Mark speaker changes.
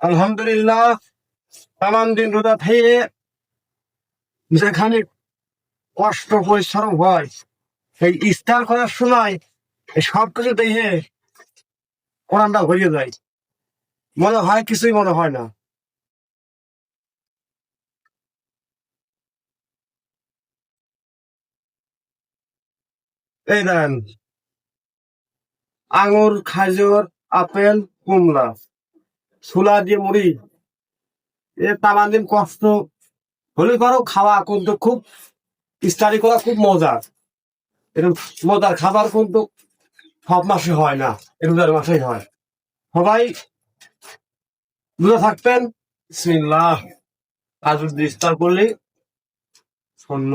Speaker 1: আলহামদুলিল্লাহ, তামাম দিন রোজা থেকে যেখানে কষ্ট পরিশ্রম হয়, এই ইফতার করার সময় এই সবকিছু দেখে কোরআনটা ভরিয়ে যায়। মনে হয় কিছুই মনে হয় না। এই দেন, আঙুর, খাজুর, আপেল, কমলা, ছোলা দিয়ে মুড়ি, এ তামাম দিন কষ্ট হলে করো খাওয়া কিন্তু খুব স্টাডি করা খুব মজার। এরকম মজার খাবার কিন্তু সব মাসে হয় না, রোজার মাসেই হয়। সবাই রোজা থাকবেন। বিসমিল্লাহ, কাজু ইফতার করলে শূন্য।